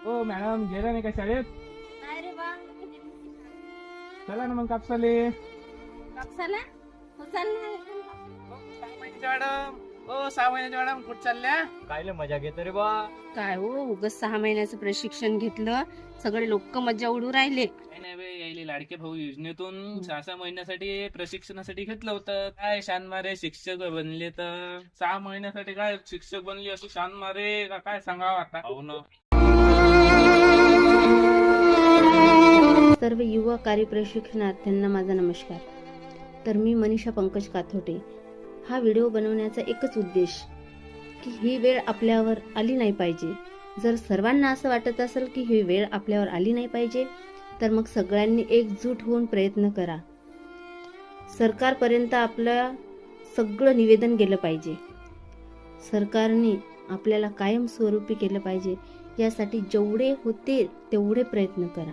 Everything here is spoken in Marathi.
हो मॅडम, गेला नाही का शाळेत? नाही रे बा. चला ना मग कापसाले. कापसाला उचलला. 6 महिन्याच्या मॅडम. हो 6 महिन्याच्या मॅडम, कुठं चालल्या? कायले मजा घेतो रे बा. काय हो, उगाच 6 महिन्याचं प्रशिक्षण घेतलं, सगळे लोक मजा उडू राहिले. नाही बे, यायले लाडके भाऊ योजनेतून 6 महिन्यासाठी प्रशिक्षणासाठी घेतलं होतं. काय शान मारे शिक्षक बनले तर 6 महिन्यासाठी काय शिक्षक बनली असं शान मारे का काय सांगावं आता. हो ना. सर्व युवा कार्य प्रशिक्षणार्थ्यांना माझा नमस्कार. तर मी मनीषा पंकज काथोटे. हा व्हिडिओ बनवण्याचा एकच उद्देश की ही वेळ आपल्यावर आली नाही पाहिजे. जर सर्वांना असं वाटत असेल की ही वेळ आपल्यावर आली नाही पाहिजे, तर मग सगळ्यांनी एकजूट होऊन प्रयत्न करा. सरकारपर्यंत आपलं सगळं निवेदन गेलं पाहिजे. सरकारने आपल्याला कायमस्वरूपी केलं पाहिजे. यासाठी जेवढे होते तेवढे प्रयत्न करा.